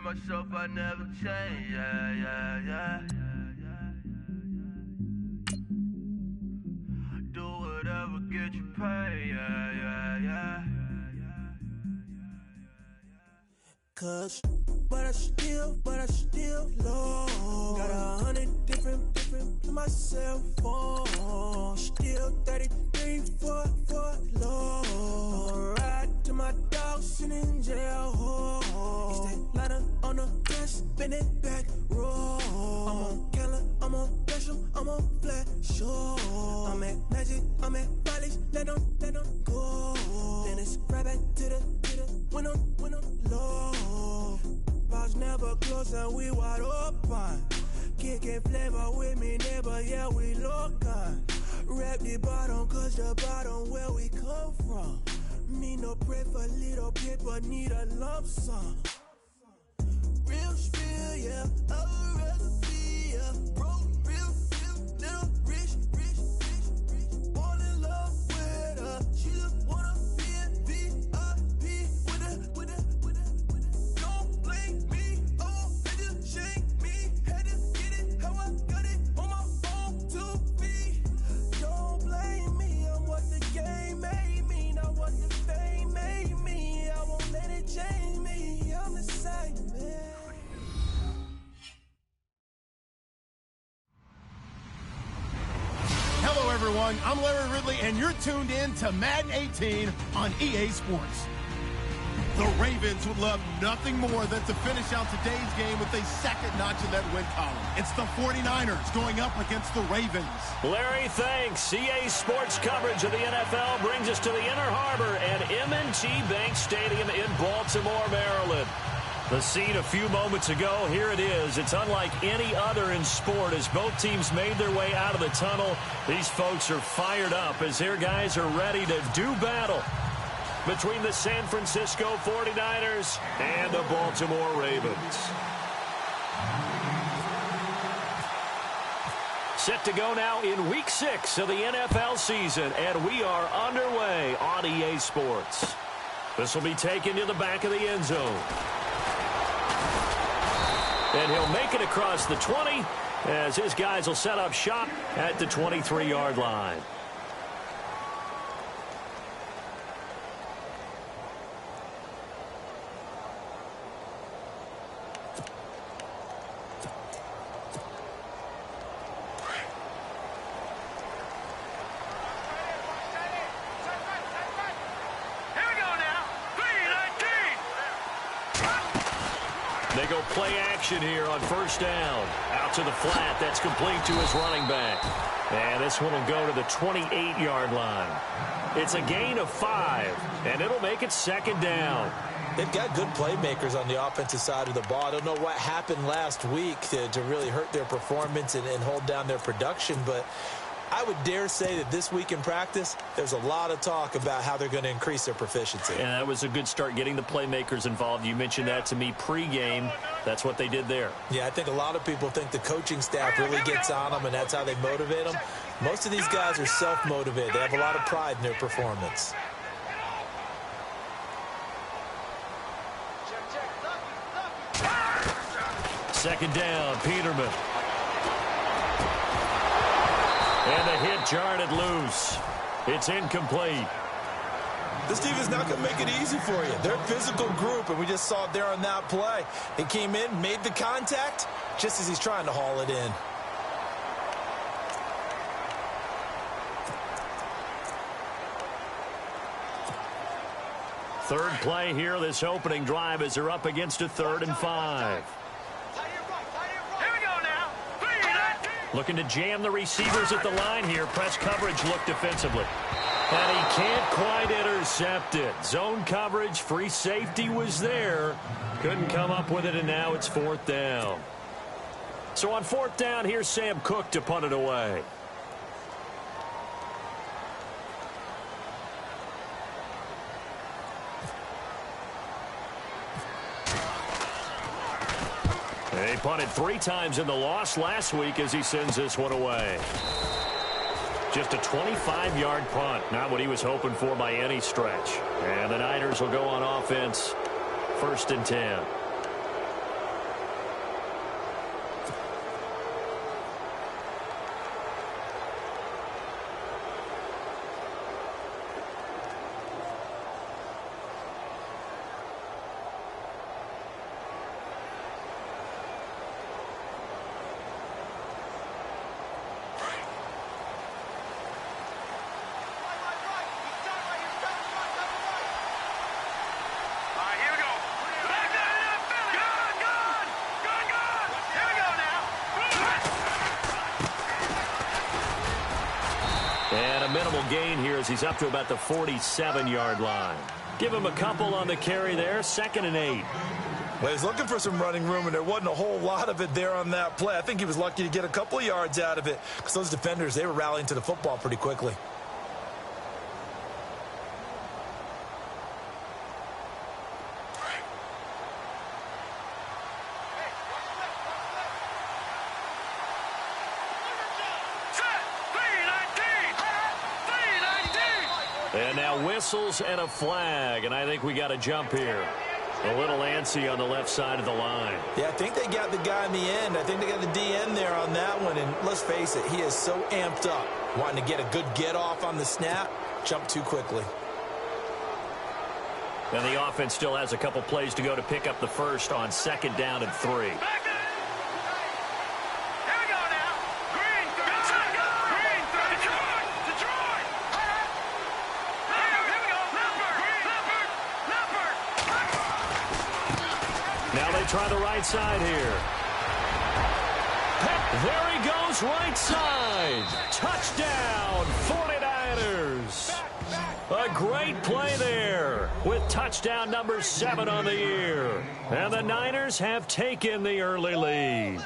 Remain myself, I never change. Yeah. Do whatever, get you paid. Yeah. Cause, but I still low. Got 100 different to my cell phone. Still 33 for low. I'ma ride to my dog sitting in jail. It's that lighter on the gas, spin it back, roll. I'm on Keller, I'm on Bishop, I'm on Flat Show. I'm at Magic, I'm at Follies, let them go. Then it's right back to the when I'm low. Bars never close and we wide open. Kicking flavor with me, neighbor, yeah, we local. Rap the bottom, cause the bottom where we come from. Me no pray for little paper, need a lump sum. Real spill, yeah, a recipe, yeah. Broke, real, little rich. Fall in love with her, she just wanna be in VIP with her. Don't blame me, oh, they just shame me. Had to get it, how I got it on my phone to be. Don't blame me, I'm what the game made me, not what the fame made me. I won't let it change me, I'm the same man. Hello, everyone. I'm Larry Ridley, and you're tuned in to Madden 18 on EA Sports. The Ravens would love nothing more than to finish out today's game with a second notch in that win column. It's the 49ers going up against the Ravens. Larry, thanks. EA Sports coverage of the NFL brings us to the Inner Harbor at M&T Bank Stadium in Baltimore, Maryland. The scene a few moments ago, here it is. It's unlike any other in sport as both teams made their way out of the tunnel. These folks are fired up as their guys are ready to do battle between the San Francisco 49ers and the Baltimore Ravens. Set to go now in Week 6 of the NFL season, and we are underway on EA Sports. This will be taken to the back of the end zone. And he'll make it across the 20 as his guys will set up shop at the 23-yard line. They go play action here on first down. Out to the flat. That's complete to his running back. And this one will go to the 28-yard line. It's a gain of 5, and it'll make it second down. They've got good playmakers on the offensive side of the ball. I don't know what happened last week to really hurt their performance and hold down their production, but I would dare say that this week in practice, there's a lot of talk about how they're going to increase their proficiency. And that was a good start getting the playmakers involved. You mentioned that to me pregame. That's what they did there. Yeah, I think a lot of people think the coaching staff really gets on them, and that's how they motivate them. Most of these guys are self-motivated. They have a lot of pride in their performance. Second down, Peterman. And the hit jarred it loose. It's incomplete. This team is not going to make it easy for you. They're a physical group, and we just saw it there on that play. He came in, made the contact, just as he's trying to haul it in. Third play here, this opening drive, as they're up against a 3rd and 5. Looking to jam the receivers at the line here. Press coverage look defensively. And he can't quite intercept it. Zone coverage, free safety was there. Couldn't come up with it, and now it's 4th down. So on 4th down, here's Sam Cook to punt it away. He punted 3 times in the loss last week as he sends this one away. Just a 25-yard punt. Not what he was hoping for by any stretch. And the Niners will go on offense. 1st and 10. gain here as he's up to about the 47-yard line. Give him a couple on the carry there, 2nd and 8. Well, he's looking for some running room, and there wasn't a whole lot of it there on that play. I think he was lucky to get a couple of yards out of it because those defenders, they were rallying to the football pretty quickly. And now whistles and a flag, and I think we got a jump here. A little antsy on the left side of the line. Yeah, I think they got the guy in the end. I think they got the DN there on that one, and let's face it, he is so amped up, wanting to get a good get-off on the snap, jump too quickly. And the offense still has a couple plays to go to pick up the first on 2nd down and 3. Try the right side here. There he goes, right side. Touchdown, 49ers. A great play there with touchdown number 7 on the year. And the Niners have taken the early lead.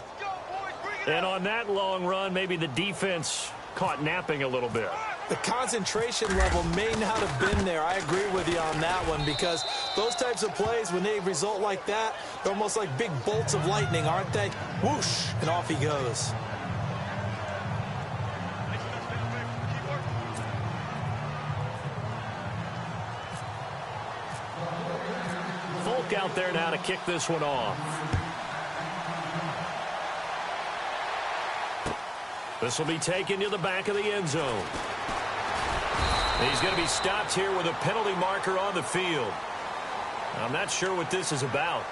And on that long run, maybe the defense caught napping a little bit. The concentration level may not have been there. I agree with you on that one because those types of plays, when they result like that, they're almost like big bolts of lightning, aren't they? Whoosh, and off he goes. Folk out there now to kick this one off. This will be taken to the back of the end zone. He's going to be stopped here with a penalty marker on the field. I'm not sure what this is about.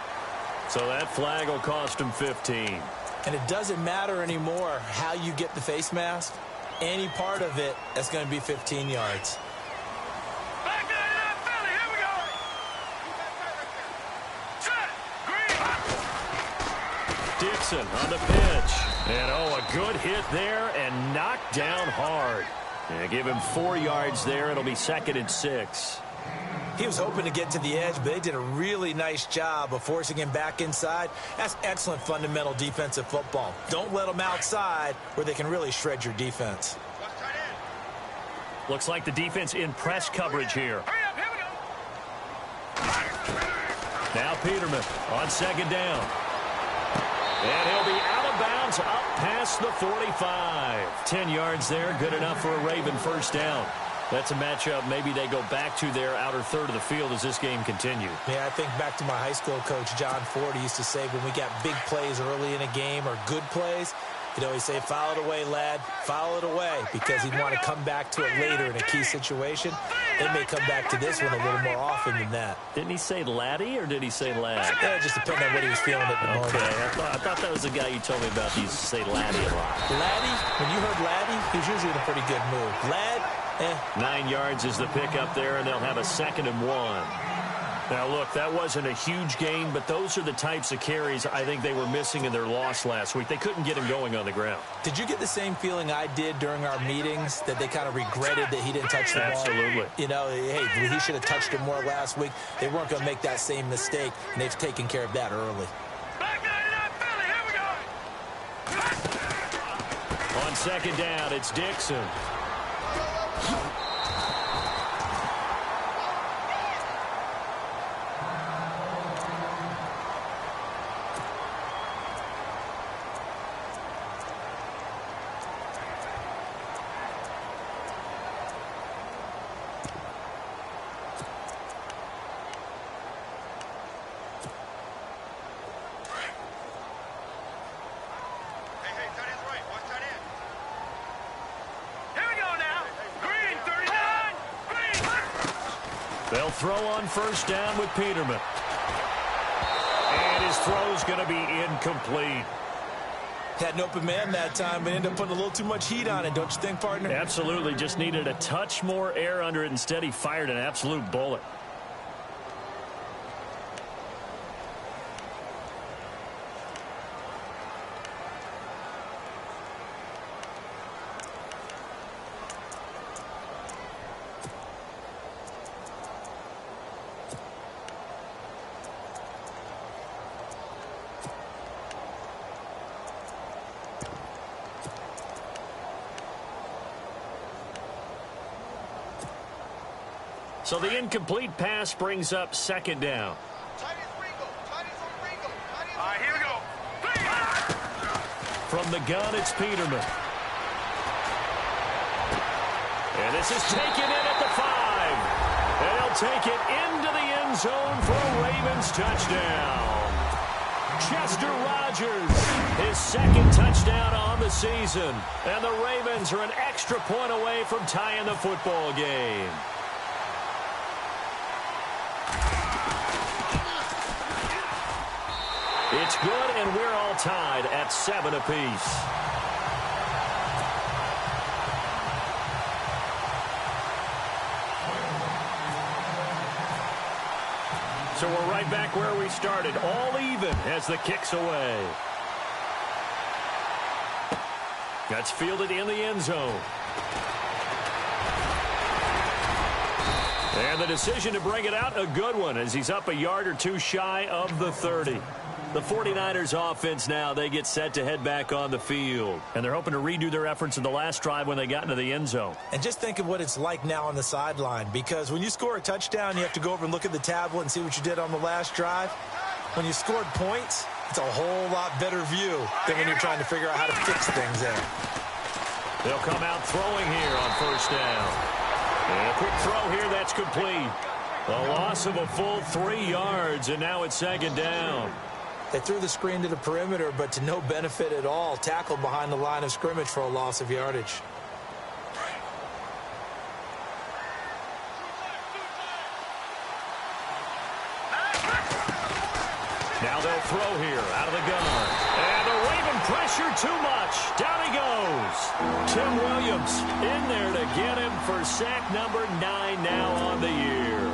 So that flag will cost him 15. And it doesn't matter anymore how you get the face mask. Any part of it, that's going to be 15 yards. Back to that Philly. Here we go. Set. Green. Dixon on the pitch. And, a good hit there and knocked down hard. Yeah, give him 4 yards there. It'll be 2nd and 6. He was hoping to get to the edge, but they did a really nice job of forcing him back inside. That's excellent fundamental defensive football. Don't let them outside where they can really shred your defense. Looks like the defense in press coverage here. Now Peterman on 2nd down. And he'll be out of bounds up past the 45. 10 yards there, good enough for a Raven first down. That's a matchup maybe they go back to their outer third of the field as this game continues. Yeah, I think back to my high school coach, John Ford. He used to say when we got big plays early in a game or good plays, he'd always say, foul it away, lad, foul it away, because he'd want to come back to it later in a key situation. They may come back to this one a little more often than that. Didn't he say laddie or did he say lad? Yeah, it just depended on what he was feeling at the moment. Okay, I thought that was the guy you told me about. He used to say laddie a lot. Laddie, when you heard laddie, he was usually in a pretty good mood. Lad, 9 yards is the pickup there, and they'll have a 2nd and 1. Now, look, that wasn't a huge gain, but those are the types of carries I think they were missing in their loss last week. They couldn't get him going on the ground. Did you get the same feeling I did during our meetings, that they kind of regretted that he didn't touch the ball? Absolutely. You know, hey, he should have touched it more last week. They weren't going to make that same mistake, and they've taken care of that early. On 2nd down, it's Dixon. They'll throw on first down with Peterman. And his throw's going to be incomplete. Had an open man that time, but ended up putting a little too much heat on it, don't you think, partner? Absolutely. Just needed a touch more air under it. Instead, he fired an absolute bullet. So the incomplete pass brings up second down. Here we go. From the gun, it's Peterman. And this is taken in at the 5. And he'll take it into the end zone for a Ravens touchdown. Chester Rogers, his second touchdown on the season. And the Ravens are an extra point away from tying the football game. It's good, and we're all tied at 7 apiece. So we're right back where we started, all even as the kick's away. That's fielded in the end zone. And the decision to bring it out, a good one, as he's up a yard or two shy of the 30. The 49ers offense now, they get set to head back on the field. And they're hoping to redo their efforts in the last drive when they got into the end zone. And just think of what it's like now on the sideline, because when you score a touchdown, you have to go over and look at the tablet and see what you did on the last drive. When you scored points, it's a whole lot better view than when you're trying to figure out how to fix things there. They'll come out throwing here on first down. And a quick throw here, that's complete. A loss of a full 3 yards, and now it's second down. They threw the screen to the perimeter, but to no benefit at all. Tackled behind the line of scrimmage for a loss of yardage. Now they'll throw here out of the gun. And the Raven pressure too much. Down he goes. Tim Williams in there to get him for sack number 9 now on the year.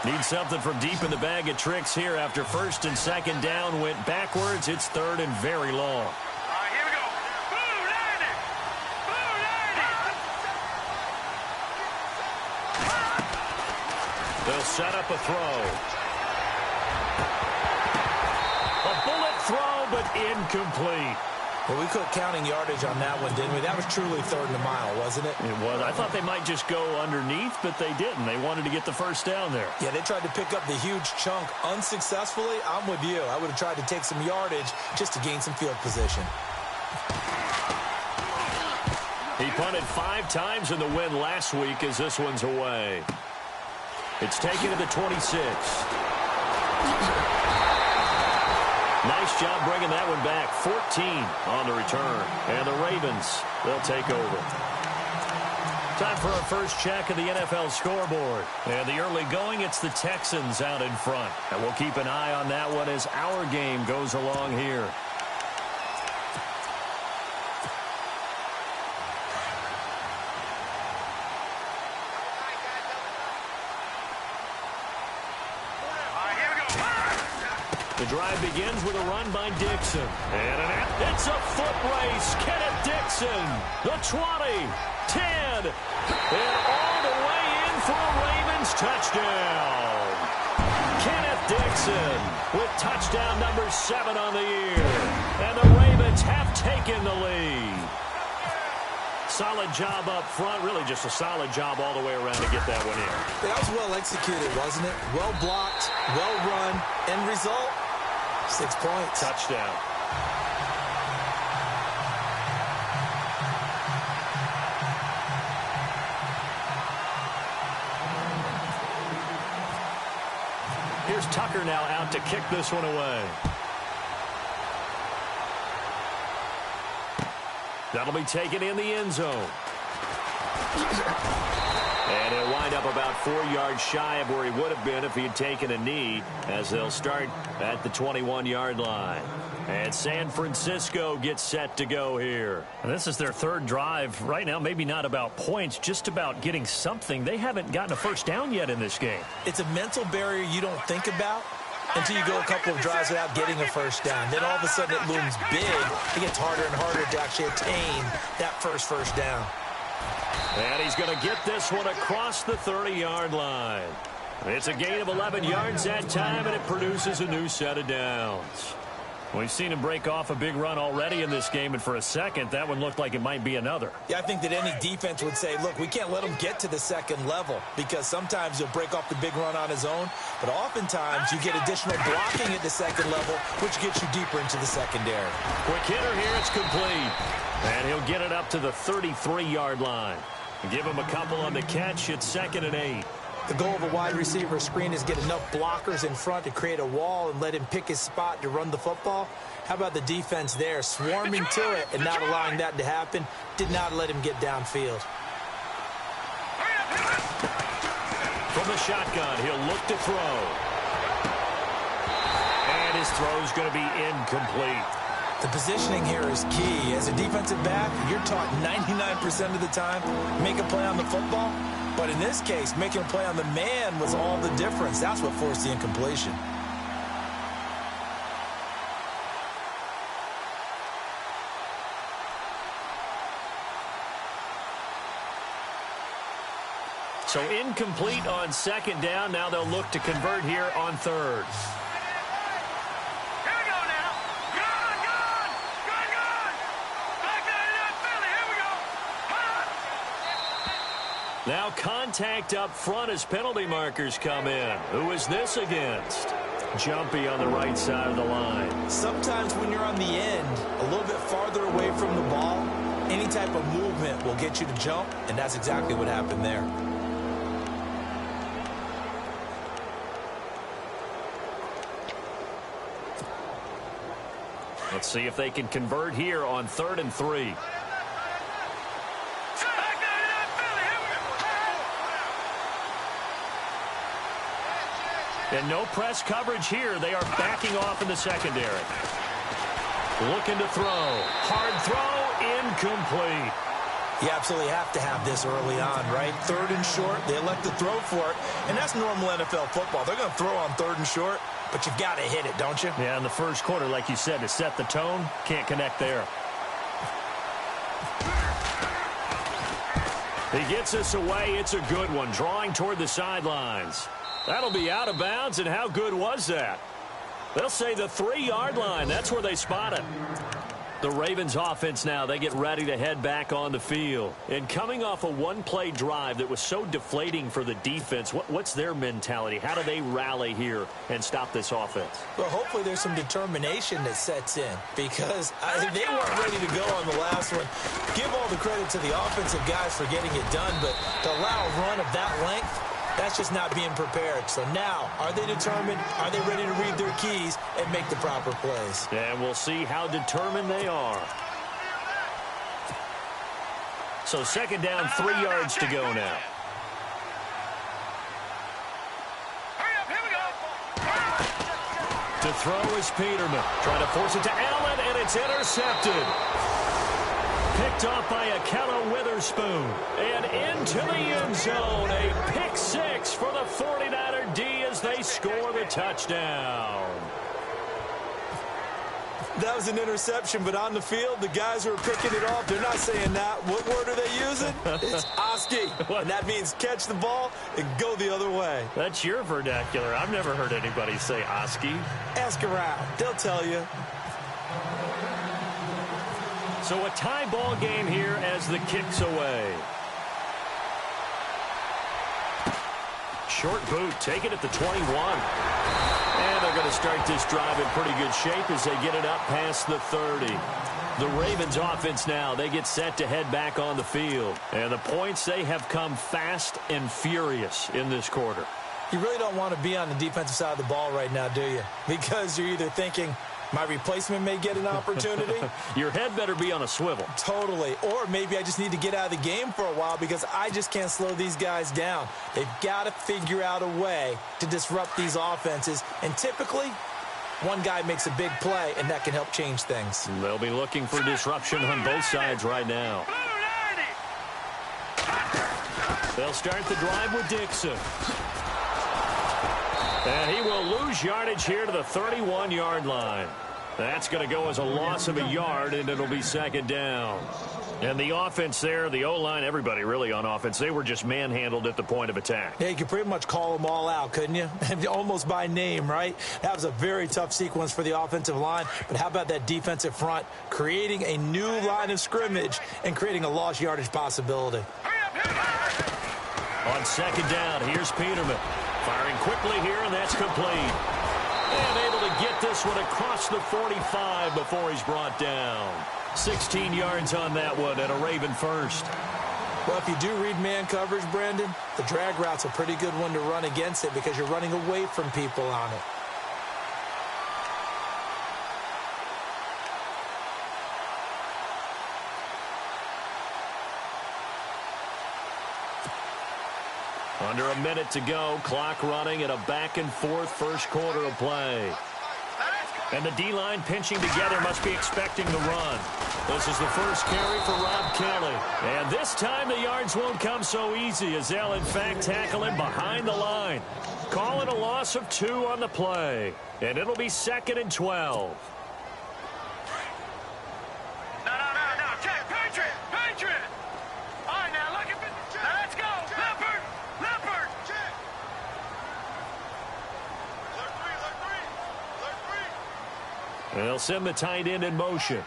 Need something from deep in the bag of tricks here after first and second down went backwards. It's third and very long. Here we go. Boom, Andy. Boom, Andy. They'll set up a throw. A bullet throw, but incomplete. Well, we quit counting yardage on that one, didn't we? That was truly third and a mile, wasn't it? It was. I thought they might just go underneath, but they didn't. They wanted to get the first down there. Yeah, they tried to pick up the huge chunk unsuccessfully. I'm with you. I would have tried to take some yardage just to gain some field position. He punted 5 times in the win last week as this one's away. It's taken to the 26. Nice job bringing that one back. 14 on the return. And the Ravens, they'll take over. Time for our first check of the NFL scoreboard. And the early going, it's the Texans out in front. And we'll keep an eye on that one as our game goes along here. The drive begins with a run by Dixon. And it's a foot race. Kenneth Dixon, the 20, 10, and all the way in for a Ravens touchdown. Kenneth Dixon with touchdown number 7 on the year. And the Ravens have taken the lead. Solid job up front. Really just a solid job all the way around to get that one in. That was well executed, wasn't it? Well blocked, well run. End result? 6 points. Touchdown. Here's Tucker now out to kick this one away. That'll be taken in the end zone. And he'll wind up about 4 yards shy of where he would have been if he had taken a knee, as they'll start at the 21-yard line. And San Francisco gets set to go here. And this is their third drive right now. Maybe not about points, just about getting something. They haven't gotten a first down yet in this game. It's a mental barrier you don't think about until you go a couple of drives without getting a first down. Then all of a sudden it looms big. It gets harder and harder to actually attain that first down. And he's going to get this one across the 30-yard line. It's a gain of 11 yards that time, and it produces a new set of downs. We've seen him break off a big run already in this game, and for a second, that one looked like it might be another. Yeah, I think that any defense would say, look, we can't let him get to the second level, because sometimes he'll break off the big run on his own, but oftentimes you get additional blocking at the second level, which gets you deeper into the secondary. Quick hitter here, it's complete. And he'll get it up to the 33-yard line. Give him a couple on the catch. It's 2nd and 8. The goal of a wide receiver screen is get enough blockers in front to create a wall and let him pick his spot to run the football. How about the defense there, swarming to it and not allowing that to happen? Did not let him get downfield. From the shotgun, he'll look to throw. And his throw's going to be incomplete. The positioning here is key. As a defensive back, you're taught 99% of the time, make a play on the football. But in this case, making a play on the man was all the difference. That's what forced the incompletion. So incomplete on 2nd down. Now they'll look to convert here on 3rd. Now contact up front as penalty markers come in. Who is this against? Jumpy on the right side of the line. Sometimes when you're on the end, a little bit farther away from the ball, any type of movement will get you to jump, and that's exactly what happened there. Let's see if they can convert here on 3rd and 3. And no press coverage here. They are backing off in the secondary. Looking to throw. Hard throw, incomplete. You absolutely have to have this early on, right? 3rd and short, they elect to throw for it, and that's normal NFL football. They're going to throw on 3rd and short, but you've got to hit it, don't you? Yeah, in the first quarter, like you said, to set the tone, can't connect there. He gets us away. It's a good one, drawing toward the sidelines. That'll be out of bounds, and how good was that? They'll say the 3-yard line. That's where they spot it. The Ravens offense now, they get ready to head back on the field. And coming off a one-play drive that was so deflating for the defense, what's their mentality? How do they rally here and stop this offense? Well, hopefully there's some determination that sets in, because they weren't ready to go on the last one. Give all the credit to the offensive guys for getting it done, but to allow a run of that length, that's just not being prepared. So now, are they determined? Are they ready to read their keys and make the proper plays? And we'll see how determined they are. So 2nd down, 3 yards to go now. To throw is Peterman. Trying to force it to Allen, and it's intercepted. Picked off by Akello Witherspoon. And into the end zone. A pick 6 for the 49er D as they score the touchdown. That was an interception, but on the field, the guys who are picking it off, they're not saying that. What word are they using? It's Oski. And that means catch the ball and go the other way. That's your vernacular. I've never heard anybody say Oski. Ask around. They'll tell you. So a tie ball game here as the kick's away. Short boot, take it at the 21. And they're going to start this drive in pretty good shape as they get it up past the 30. The Ravens offense now, they get set to head back on the field. And the points, they have come fast and furious in this quarter. You really don't want to be on the defensive side of the ball right now, do you? Because you're either thinking, my replacement may get an opportunity. Your head better be on a swivel. Totally. Or maybe I just need to get out of the game for a while because I just can't slow these guys down. They've got to figure out a way to disrupt these offenses. And typically, one guy makes a big play, and that can help change things. They'll be looking for disruption on both sides right now. They'll start the drive with Dixon. And he will lose yardage here to the 31-yard line. That's going to go as a loss of a yard, and it'll be 2nd down. And the offense there, the O-line, everybody really on offense, they were just manhandled at the point of attack. Yeah, you could pretty much call them all out, couldn't you? Almost by name, right? That was a very tough sequence for the offensive line. But how about that defensive front creating a new line of scrimmage and creating a lost yardage possibility? On second down, here's Peterman. Firing quickly here, and that's complete. And able to get this one across the 45 before he's brought down. 16 yards on that one and a Raven first. Well, if you do read man coverage, Brandon, the drag route's a pretty good one to run against it because you're running away from people on it. Under a minute to go, clock running, and a back-and-forth first quarter of play. And the D-line pinching together must be expecting the run. This is the first carry for Rob Kelly. And this time the yards won't come so easy as they'll, in fact, tackle him behind the line. Calling a loss of 2 on the play. And it'll be 2nd and 12. No. Check. Patriot. All right, now look at it. Now let's go. Leopard. Check. They'll send the tight end in motion.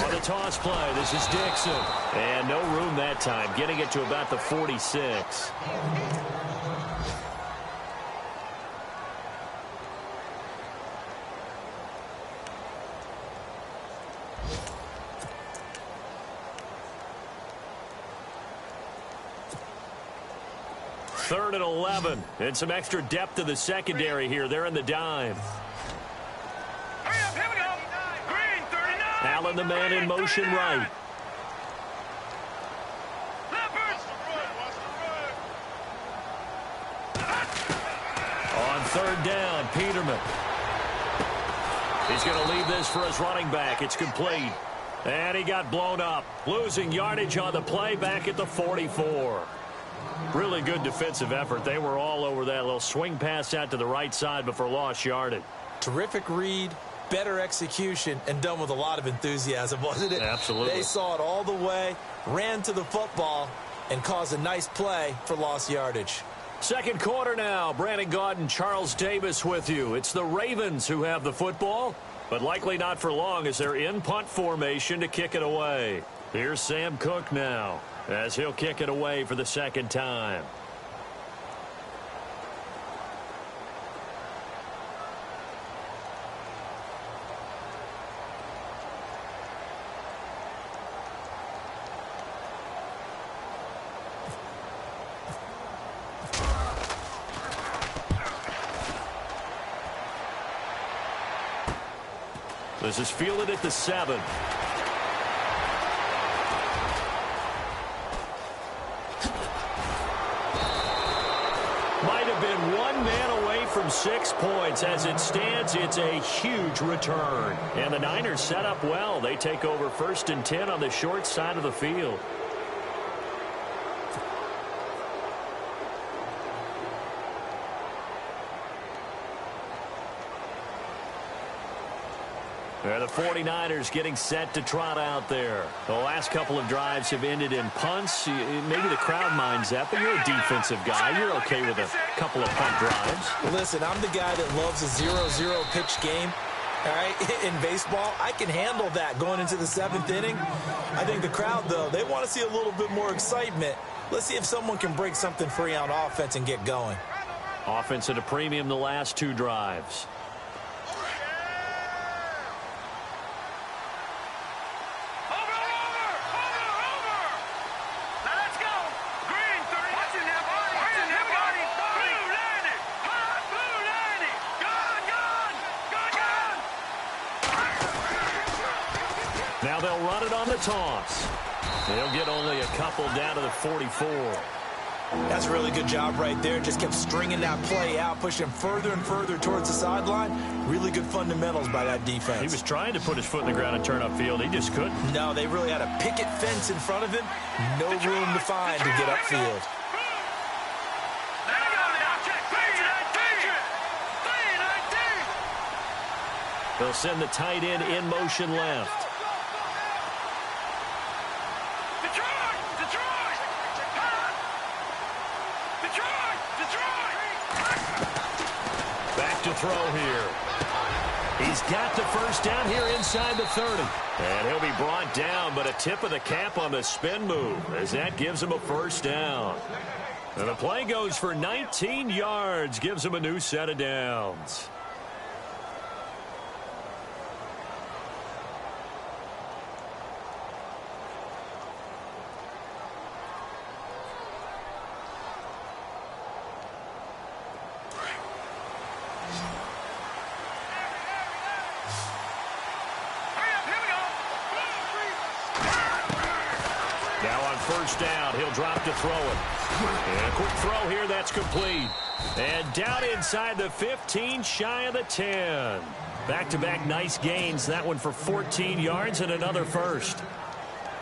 On the toss play, this is Dixon. And no room that time, getting it to about the 46. Third and 11, and some extra depth to the secondary here. They're in the dime. Hurry up, here we go. Green, 39. Allen, the man in motion right. Leopard. On third down, Peterman. He's going to leave this for his running back. It's complete. And he got blown up. Losing yardage on the play back at the 44. Really good defensive effort. They were all over that little swing pass out to the right side before lost yardage. Terrific read, better execution, and done with a lot of enthusiasm, wasn't it? Absolutely. They saw it all the way, ran to the football, and caused a nice play for lost yardage. Second quarter now. Brandon Gaudin, Charles Davis with you. It's the Ravens who have the football, but likely not for long as they're in punt formation to kick it away. Here's Sam Cook now as he'll kick it away for the second time. This is fielded at the 7. Might have been one man away from 6 points. As it stands, it's a huge return. And the Niners set up well. They take over 1st and 10 on the short side of the field. The 49ers getting set to trot out there. The last couple of drives have ended in punts. Maybe the crowd minds that, but you're a defensive guy. You're okay with a couple of punt drives. Listen, I'm the guy that loves a 0-0 pitch game. All right, in baseball, I can handle that going into the 7th inning. I think the crowd, though, they want to see a little bit more excitement. Let's see if someone can break something free on offense and get going. Offense at a premium the last 2 drives. Now they'll run it on the toss. They'll get only a couple down to the 44. That's a really good job right there. Just kept stringing that play out, pushing further and further towards the sideline. Really good fundamentals by that defense. He was trying to put his foot in the ground and turn upfield. He just couldn't. No, they really had a picket fence in front of him. No room to find to get upfield. They'll send the tight end in motion left. Back to throw here. He's got the first down here inside the 30. And he'll be brought down, but a tip of the cap on the spin move as that gives him a first down. And the play goes for 19 yards, gives him a new set of downs. First down, he'll drop to throw it. And a quick throw here, that's complete. And down inside the 15, shy of the 10. Back-to-back nice gains, that one for 14 yards and another first.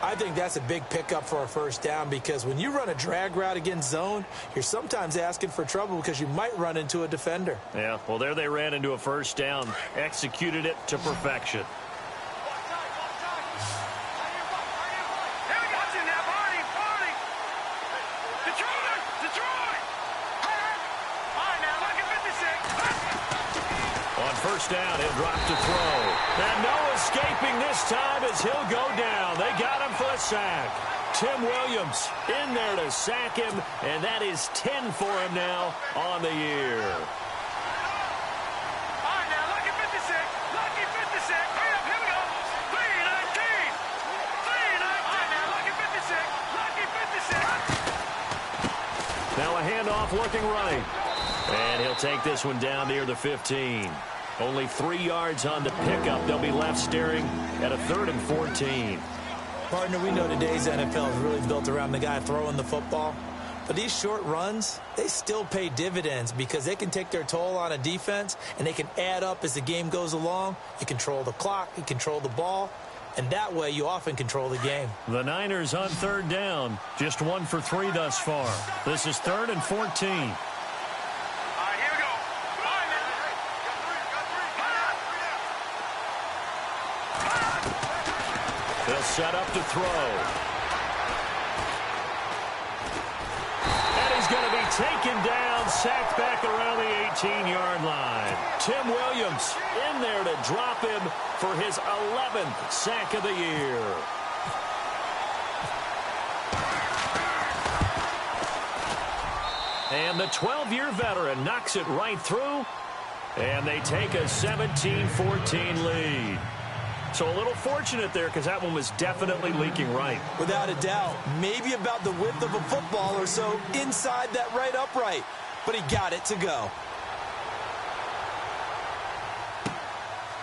I think that's a big pickup for a first down because when you run a drag route against zone, you're sometimes asking for trouble because you might run into a defender. Yeah, well, there they ran into a first down, executed it to perfection. First down, he'll drop to throw. And no escaping this time as he'll go down. They got him for a sack. Tim Williams in there to sack him, and that is 10 for him now on the year. All right, now, lucky 56. Lucky 56. Here we go. 319. 319. All right, now, lucky 56. Lucky 56. Now a handoff looking right. And he'll take this one down near the 15. Only 3 yards on the pickup. They'll be left staring at a 3rd and 14. Partner, we know today's NFL is really built around the guy throwing the football. But these short runs, they still pay dividends because they can take their toll on a defense and they can add up as the game goes along. You control the clock, you control the ball, and that way you often control the game. The Niners on 3rd down. Just 1 for 3 thus far. This is 3rd and 14. They'll set up to throw. And he's going to be taken down, sacked back around the 18-yard line. Tim Williams in there to drop him for his 11th sack of the year. And the 12-year veteran knocks it right through, and they take a 17-14 lead. So a little fortunate there because that one was definitely leaking right. Without a doubt. Maybe about the width of a football or so inside that right upright. But he got it to go.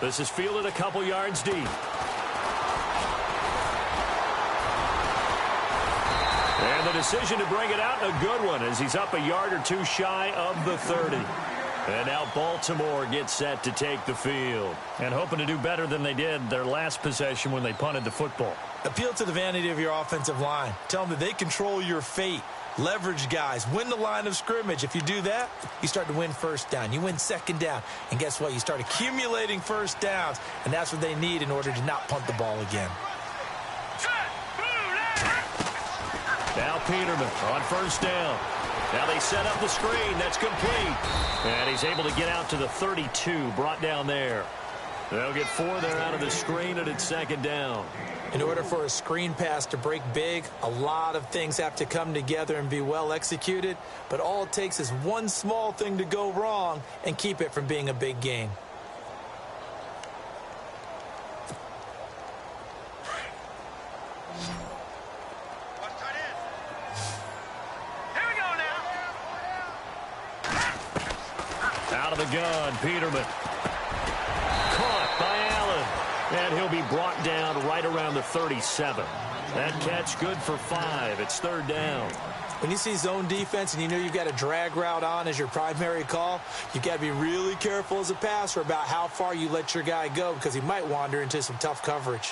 This is fielded a couple yards deep. And the decision to bring it out, a good one, as he's up a yard or two shy of the 30. And now Baltimore gets set to take the field. And hoping to do better than they did their last possession when they punted the football. Appeal to the vanity of your offensive line. Tell them that they control your fate. Leverage guys. Win the line of scrimmage. If you do that, you start to win first down. You win 2nd down. And guess what? You start accumulating first downs. And that's what they need in order to not punt the ball again. Now Peterman on 1st down. Now they set up the screen. That's complete. And he's able to get out to the 32, brought down there. They'll get 4 there out of the screen, and it's 2nd down. In order for a screen pass to break big, a lot of things have to come together and be well executed. But all it takes is one small thing to go wrong and keep it from being a big game. Out of the gun, Peterman. Caught by Allen. And he'll be brought down right around the 37. That catch good for 5. It's 3rd down. When you see zone defense and you know you've got a drag route on as your primary call, you've got to be really careful as a passer about how far you let your guy go because he might wander into some tough coverage.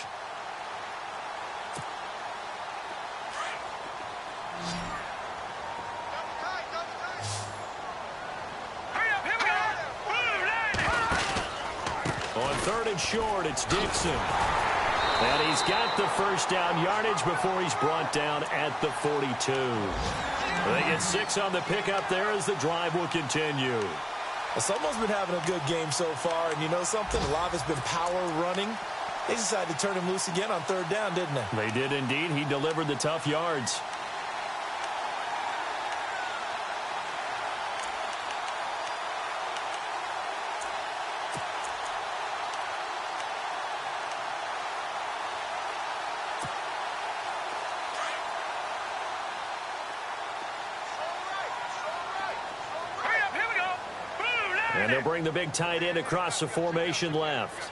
On 3rd it short. It's Dixon. And he's got the first down yardage before he's brought down at the 42. They get 6 on the pickup there as the drive will continue. Well, someone's been having a good game so far, and you know something? A lot of it's been power running. They decided to turn him loose again on 3rd down, didn't they? They did indeed. He delivered the tough yards. And they'll bring the big tight end across the formation left.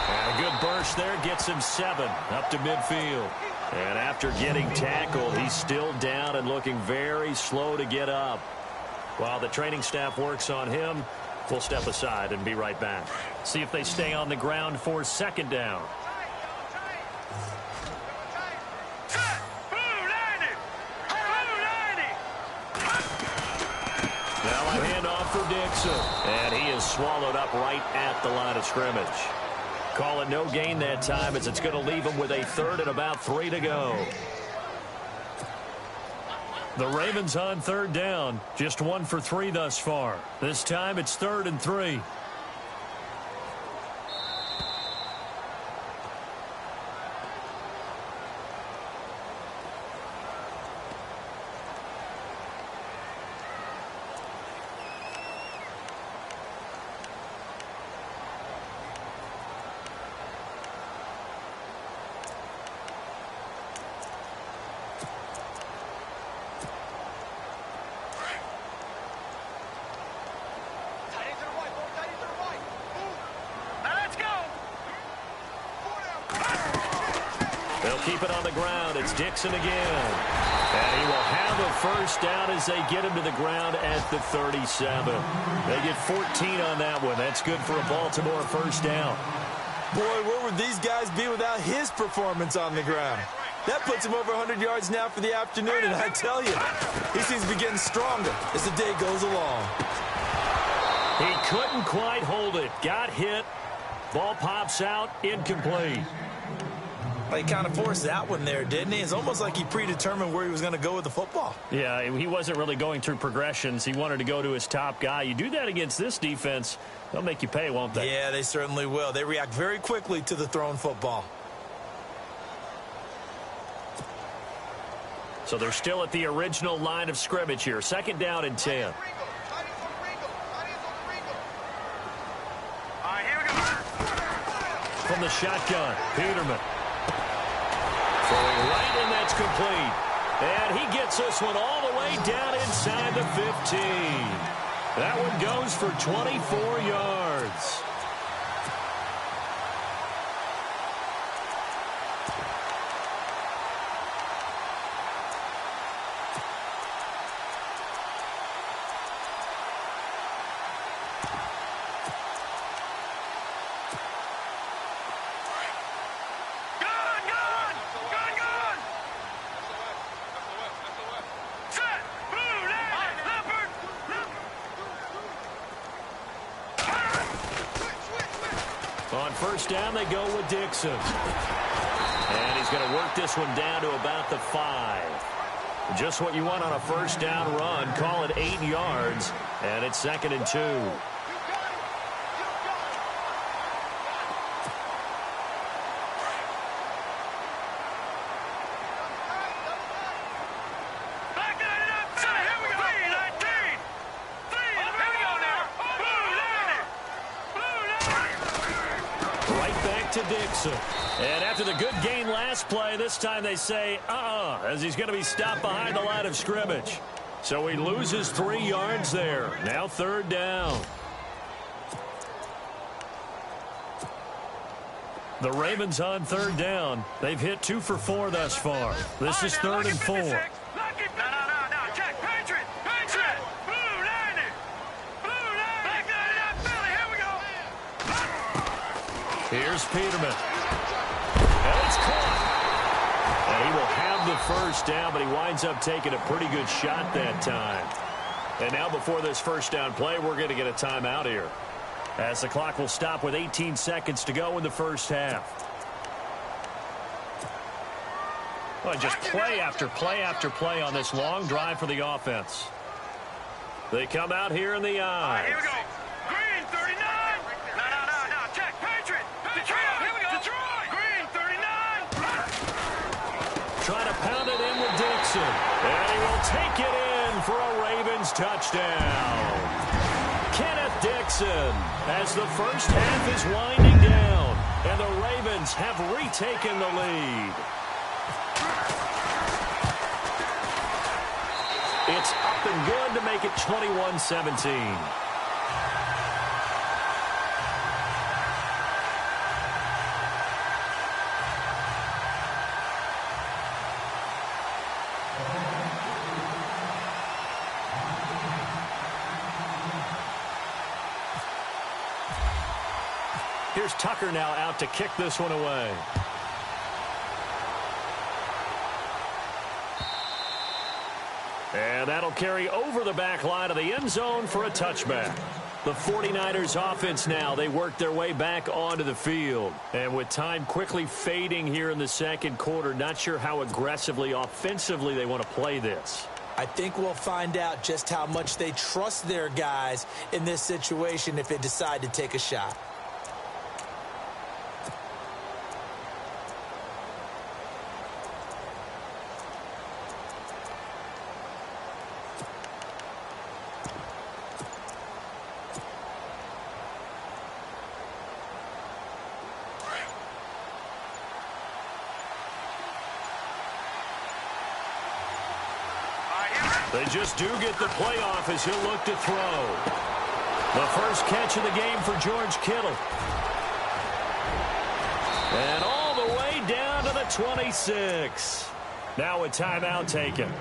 And a good burst there gets him 7 up to midfield. And after getting tackled, he's still down and looking very slow to get up. While the training staff works on him, we'll step aside and be right back. See if they stay on the ground for 2nd down. For Dixon, and he is swallowed up right at the line of scrimmage. Call it no gain that time as it's going to leave him with a 3rd and about 3 to go. The Ravens on 3rd down, just 1 for 3 thus far. This time it's 3rd and 3. Keep it on the ground. It's Dixon again. And he will have a first down as they get him to the ground at the 37. They get 14 on that one. That's good for a Baltimore first down. Boy, where would these guys be without his performance on the ground? That puts him over 100 yards now for the afternoon, and I tell you, he seems to be getting stronger as the day goes along. He couldn't quite hold it. Got hit. Ball pops out. Incomplete. He kind of forced that one there, didn't he? It's almost like he predetermined where he was going to go with the football. Yeah, he wasn't really going through progressions. He wanted to go to his top guy. You do that against this defense, they'll make you pay, won't they? Yeah, they certainly will. They react very quickly to the thrown football. So they're still at the original line of scrimmage here. 2nd down and 10. From the shotgun, Peterman. Throwing right, and that's complete. And he gets this one all the way down inside the 15. That one goes for 24 yards. On 1st down, they go with Dixon. And he's going to work this one down to about the 5. Just what you want on a 1st down run. Call it 8 yards, and it's 2nd and 2. To Dixon. And after the good gain last play, this time they say, as he's going to be stopped behind the line of scrimmage. So he loses 3 yards there. Now 3rd down. The Ravens on 3rd down. They've hit 2 for 4 thus far. This is 3rd and 4. Here's Peterman. And it's caught. And he will have the first down, but he winds up taking a pretty good shot that time. And now before this first down play, we're going to get a timeout here, as the clock will stop with 18 seconds to go in the first half. Well, just play after play after play on this long drive for the offense. They come out here in the eye. Here we go. Green, 39. No. Check. Patriot. Detroit. Here we go. Detroit. Green, 39. Trying to pound it in with Dixon. And he will take it in for a Ravens touchdown. Kenneth Dixon, as the first half is winding down, and the Ravens have retaken the lead. It's up and good to make it 21-17. Here's Tucker now out to kick this one away. And that'll carry over the back line of the end zone for a touchback. The 49ers offense now, they work their way back onto the field. And with time quickly fading here in the second quarter, not sure how aggressively, offensively they want to play this. I think we'll find out just how much they trust their guys in this situation if they decide to take a shot. They just do get the playoff as he'll look to throw. The first catch of the game for George Kittle. And all the way down to the 26. Now a timeout taken.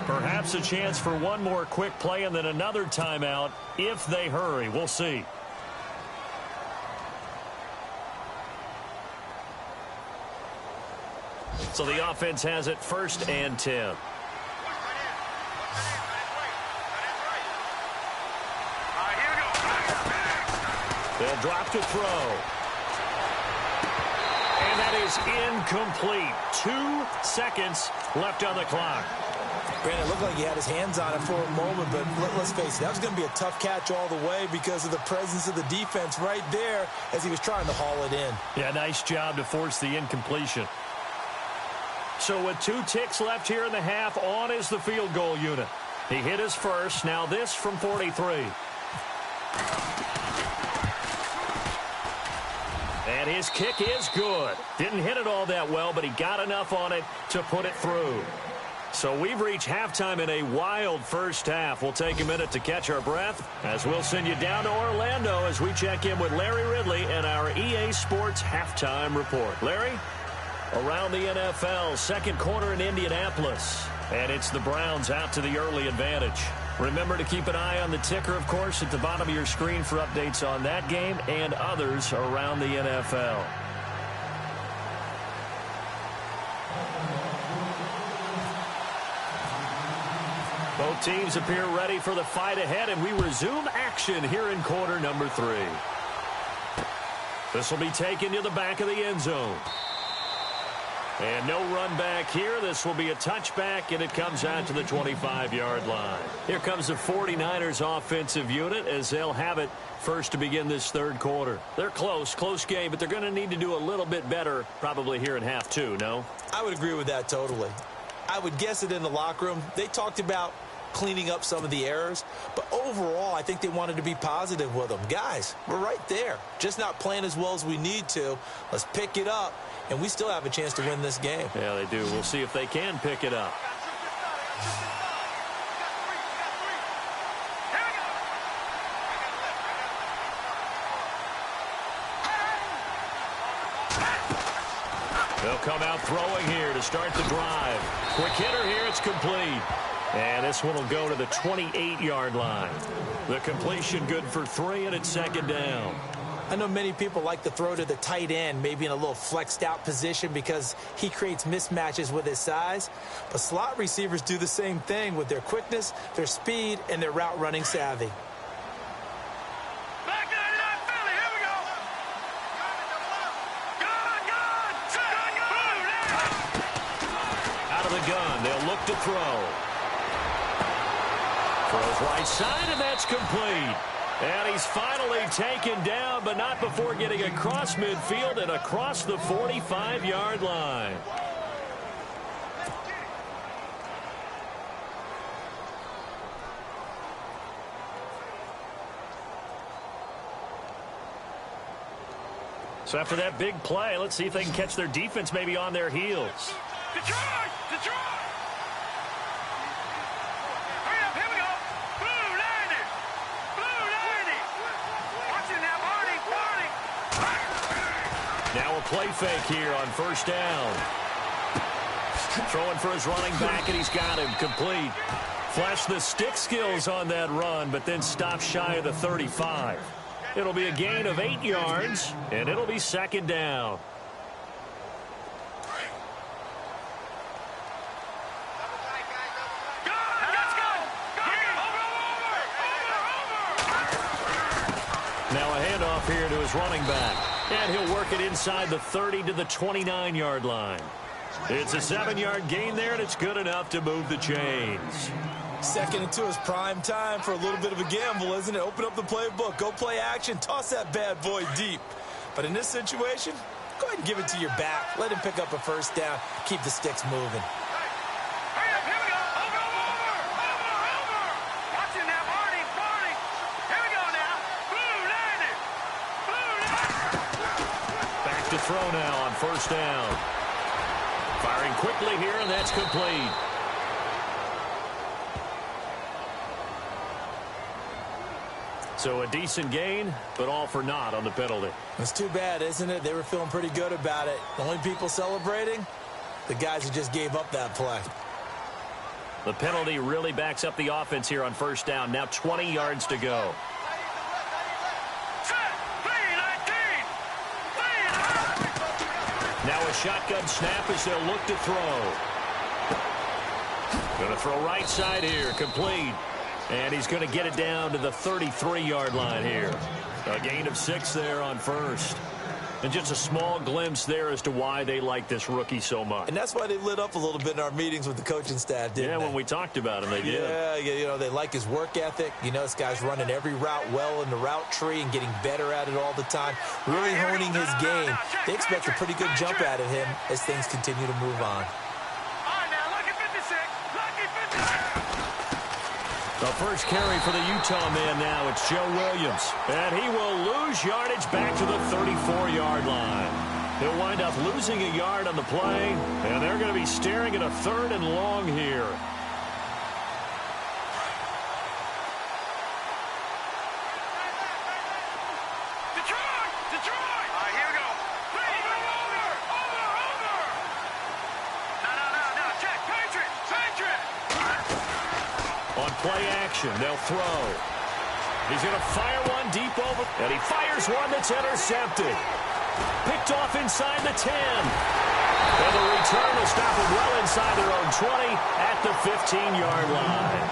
Perhaps a chance for one more quick play and then another timeout if they hurry. We'll see. So the offense has it 1st and 10. They'll drop to throw. And that is incomplete. 2 seconds left on the clock. Brandon, it looked like he had his hands on it for a moment, but let's face it, that was going to be a tough catch all the way because of the presence of the defense right there as he was trying to haul it in. Yeah, nice job to force the incompletion. So with 2 ticks left here in the half, on is the field goal unit. He hit his first. Now this from 43. And his kick is good. Didn't hit it all that well, but he got enough on it to put it through. So we've reached halftime in a wild first half. We'll take a minute to catch our breath as we'll send you down to Orlando as we check in with Larry Ridley and our EA Sports halftime report. Larry, around the NFL, second quarter in Indianapolis. And it's the Browns out to the early advantage. Remember to keep an eye on the ticker, of course, at the bottom of your screen for updates on that game and others around the NFL. Both teams appear ready for the fight ahead, and we resume action here in quarter number 3. This will be taken to the back of the end zone. And no run back here. This will be a touchback, and it comes out to the 25-yard line. Here comes the 49ers offensive unit as they'll have it first to begin this third quarter. They're close game, but they're going to need to do a little bit better probably here in half 2, no? I would agree with that totally. I would guess it in the locker room. They talked about cleaning up some of the errors, but overall I think they wanted to be positive with them. Guys, we're right there, just not playing as well as we need to. Let's pick it up, and we still have a chance to win this game. Yeah, they do. We'll see if they can pick it up. They'll come out throwing here to start the drive. Quick hitter here, it's complete. And this one will go to the 28-yard line. The completion good for 3, and it's second down. I know many people like to throw to the tight end, maybe in a little flexed out position because he creates mismatches with his size. But slot receivers do the same thing with their quickness, their speed, and their route running savvy. Back 99 Philly, here we go. Gun. Out of the gun, they'll look to throw. Throws right side, and that's complete. And he's finally taken down, but not before getting across midfield and across the 45-yard line. So after that big play, let's see if they can catch their defense maybe on their heels. Detroit! Hurry up, here we go. Blue 90. Watching now, Barney. Now a play fake here on first down. Throwing for his running back, and he's got him complete. Flashed the stick skills on that run, but then stopped shy of the 35. It'll be a gain of 8 yards, and it'll be second down. Now a handoff here to his running back. And he'll work it inside the 30 to the 29-yard line. It's a 7-yard gain there, and it's good enough to move the chains. 2nd and 2 is prime time for a little bit of a gamble, isn't it? Open up the playbook, go play action, toss that bad boy deep. But in this situation, go ahead and give it to your back. Let him pick up a first down, keep the sticks moving. Hurry up, here we go. Over. Watching now, Barney. Here we go now. Blue 90. Back to throw now on first down. Firing quickly here, and that's complete. So a decent gain, but all for naught on the penalty. It's too bad, isn't it? They were feeling pretty good about it. The only people celebrating, the guys who just gave up that play. The penalty really backs up the offense here on first down. Now 20 yards to go. Now a shotgun snap as they'll look to throw. Going to throw right side here, complete. And he's going to get it down to the 33-yard line here. A gain of 6 there on first. And just a small glimpse there as to why they like this rookie so much. And that's why they lit up a little bit in our meetings with the coaching staff, didn't they? Yeah, when we talked about him, they did. Yeah, you know, they like his work ethic. You know, this guy's running every route well in the route tree and getting better at it all the time. Really honing his game. They expect a pretty good jump out of him as things continue to move on. The first carry for the Utah man now, it's Joe Williams. And he will lose yardage back to the 34-yard line. He'll wind up losing a yard on the play, and they're going to be staring at a 3rd and long here. Detroit! All right, here we go. Over. No, check. Patriot. On play action, they'll throw. He's going to fire one deep over, and he fires one that's intercepted. Picked off inside the 10. And the return will stop him well inside their own 20 at the 15-yard line.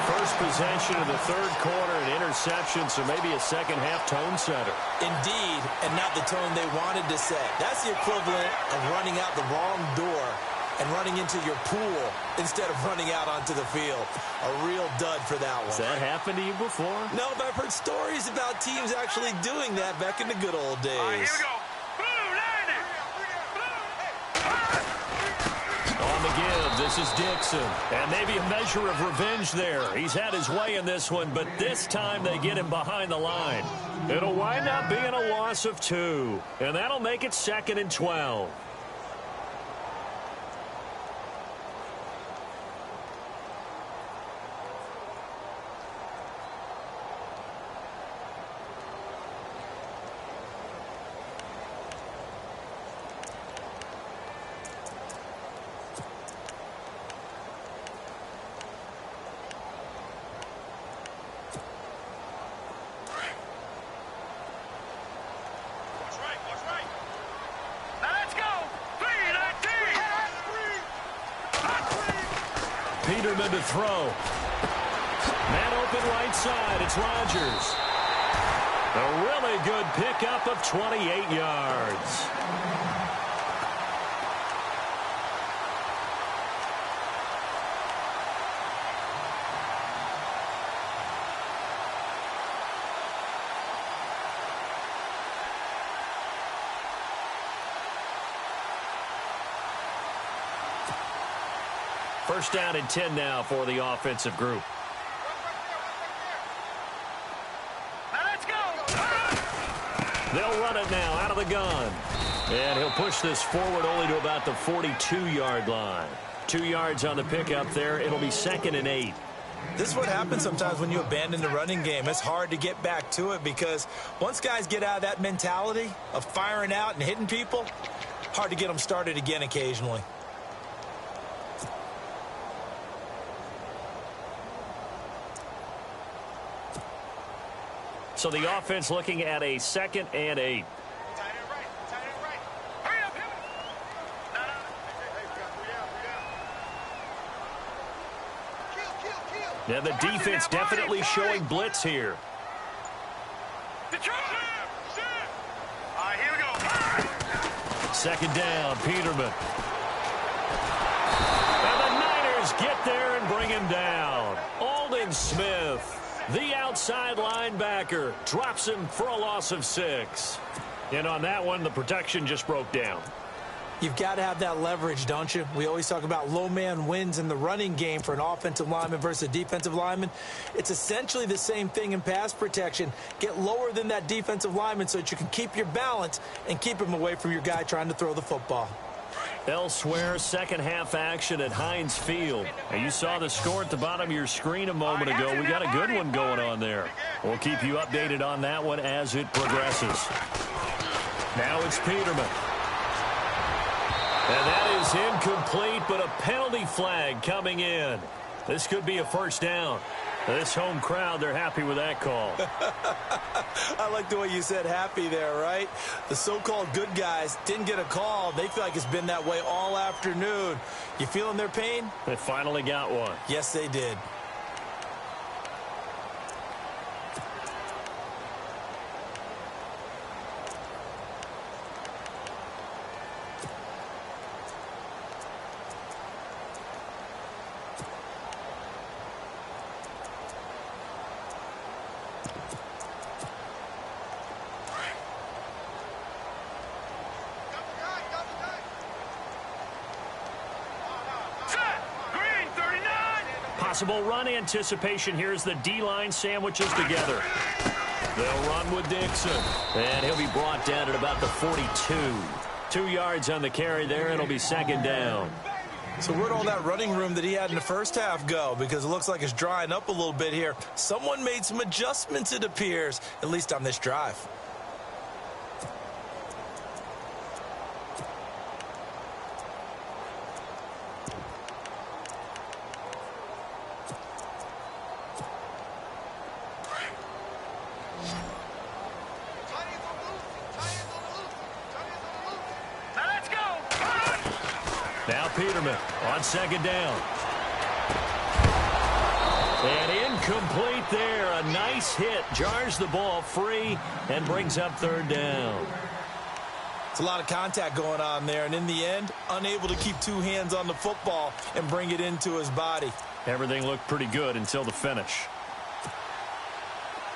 First possession of the 3rd quarter, an interception, so maybe a second-half tone setter. Indeed, and not the tone they wanted to set. That's the equivalent of running out the wrong door and running into your pool instead of running out onto the field. A real dud for that one. Has that happened to you before? No, but I've heard stories about teams actually doing that back in the good old days. All right, here we go. On the give, this is Dixon. And maybe a measure of revenge there. He's had his way in this one, but this time they get him behind the line. It'll wind up being a loss of 2. And that'll make it 2nd and 12. Peterman to throw. Man open right side. It's Rodgers. A really good pickup of 28 yards. First down and 10 now for the offensive group. Now let's go. They'll run it now out of the gun. And he'll push this forward only to about the 42-yard line. 2 yards on the pickup there. It'll be 2nd and 8. This is what happens sometimes when you abandon the running game. It's hard to get back to it because once guys get out of that mentality of firing out and hitting people, hard to get them started again occasionally. So the offense looking at a 2nd and 8. Hurry up, him. No. Now the defense definitely showing blitz here. Detroit. All right, here we go. 2nd down, Peterman. And the Niners get there and bring him down. Aldon Smith, the outside linebacker, drops him for a loss of 6. And on that one, the protection just broke down. You've got to have that leverage, don't you? We always talk about low man wins in the running game for an offensive lineman versus a defensive lineman. It's essentially the same thing in pass protection. Get lower than that defensive lineman so that you can keep your balance and keep him away from your guy trying to throw the football. Elsewhere, second half action at Heinz Field. Now, you saw the score at the bottom of your screen a moment ago. We got a good one going on there. We'll keep you updated on that one as it progresses. Now it's Peterman. And that is incomplete, but a penalty flag coming in. This could be a first down. This home crowd, they're happy with that call. I like the way you said happy there, right? The so-called good guys didn't get a call. They feel like it's been that way all afternoon. You feeling their pain? They finally got one. Yes, they did. Possible run anticipation. Here's the D-line sandwiches together. They'll run with Dixon. And he'll be brought down at about the 42. 2 yards on the carry there. It'll be 2nd down. So where'd all that running room that he had in the first half go? Because it looks like it's drying up a little bit here. Someone made some adjustments, it appears, at least on this drive. Now Peterman on 2nd down. And incomplete there. A nice hit. Jars the ball free and brings up 3rd down. It's a lot of contact going on there. And in the end, unable to keep 2 hands on the football and bring it into his body. Everything looked pretty good until the finish.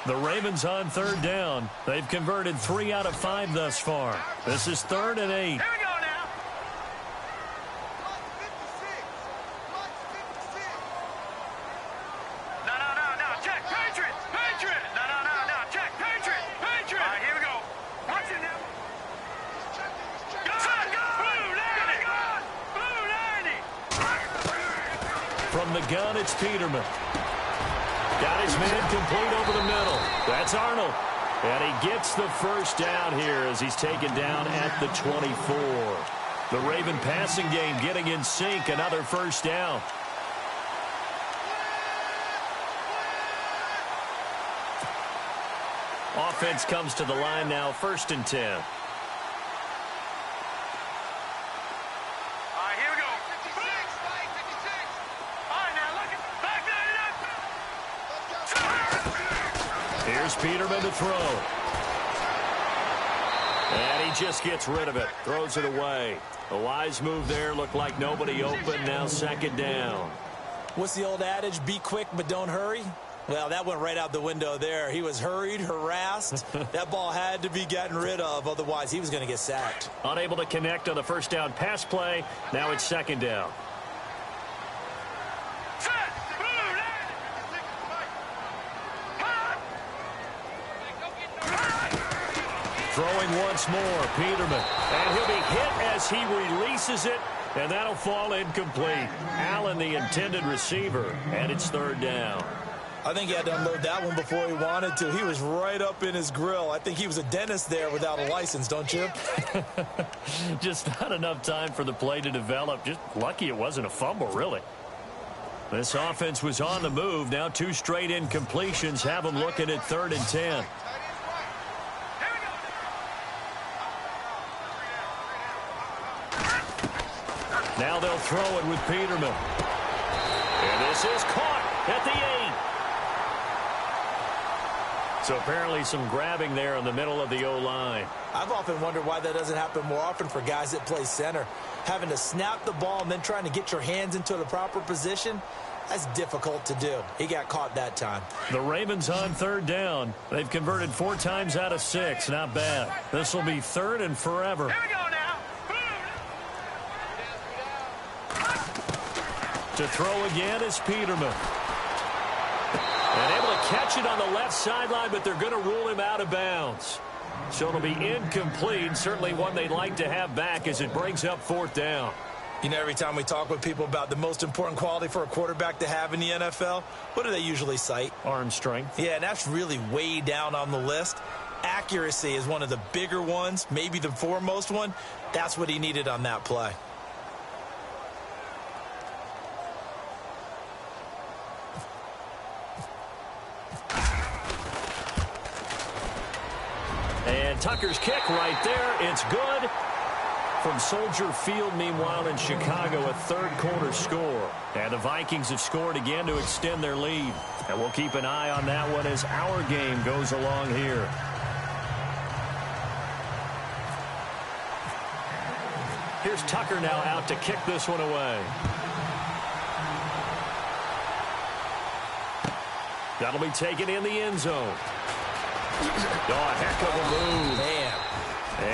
The Ravens on 3rd down. They've converted 3 out of 5 thus far. This is 3rd and 8. Here we go now. No. Check. Patriot. No. Check. Patriot. All right, here we go. Watch it now. Blue 90. From the gun, it's Peterman. Got his man complete over the middle. That's Arnold. And he gets the first down here as he's taken down at the 24. The Raven passing game getting in sync. Another first down. Offense comes to the line now, 1st and 10. All right, here we go. 56. All right, now look Here's Peterman to throw. And he just gets rid of it. Throws it away. A wise move there. Looked like nobody open. Now second down. What's the old adage? Be quick, but don't hurry. Well, that went right out the window there. He was hurried, harassed. That ball had to be gotten rid of. Otherwise, he was going to get sacked. Unable to connect on the first down pass play. Now it's second down. Throwing once more, Peterman. And he'll be hit as he releases it, and that'll fall incomplete. Allen, the intended receiver, and it's third down. I think he had to unload that one before he wanted to. He was right up in his grill. I think he was a dentist there without a license, don't you? Just not enough time for the play to develop. Just lucky it wasn't a fumble, really. This offense was on the move. Now 2 straight incompletions have them looking at 3rd and 10. Now they'll throw it with Peterman. And this is caught at the 8. So apparently some grabbing there in the middle of the O-line. I've often wondered why that doesn't happen more often for guys that play center. Having to snap the ball and then trying to get your hands into the proper position, that's difficult to do. He got caught that time. The Ravens on 3rd down. They've converted 4 times out of 6. Not bad. This will be 3rd and forever. Here we go now. To throw again is Peterman. And able to catch it on the left sideline, but they're going to rule him out of bounds. So it'll be incomplete. Certainly one they'd like to have back as it brings up 4th down. You know, every time we talk with people about the most important quality for a quarterback to have in the NFL, what do they usually cite? Arm strength. Yeah, and that's really way down on the list. Accuracy is one of the bigger ones, maybe the foremost one. That's what he needed on that play. And Tucker's kick right there. It's good. From Soldier Field, meanwhile, in Chicago, a 3rd quarter score. And the Vikings have scored again to extend their lead. And we'll keep an eye on that one as our game goes along here. Here's Tucker now out to kick this one away. That'll be taken in the end zone. Oh, a heck of a move. Man.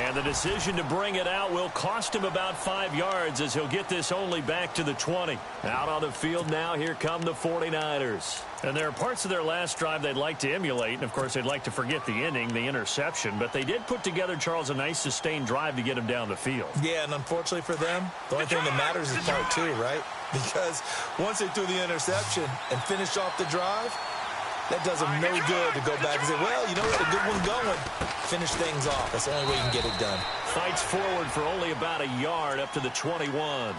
And the decision to bring it out will cost him about 5 yards as he'll get this only back to the 20. Out on the field now, here come the 49ers. And there are parts of their last drive they'd like to emulate. And, of course, they'd like to forget the inning, the interception. But they did put together, Charles, a nice sustained drive to get him down the field. Yeah, and unfortunately for them, the only thing that matters is part 2, right? Because once they threw the interception and finished off the drive, that does them no good to go back and say, well, you know what, a good one going. Finish things off. That's the only way you can get it done. Fights forward for only about a yard up to the 21.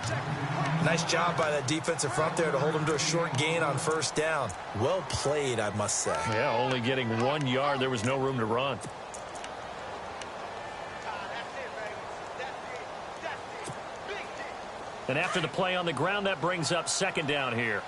Nice job by that defensive front there to hold him to a short gain on 1st down. Well played, I must say. Yeah, only getting 1 yard. There was no room to run. And after the play on the ground, that brings up 2nd down here.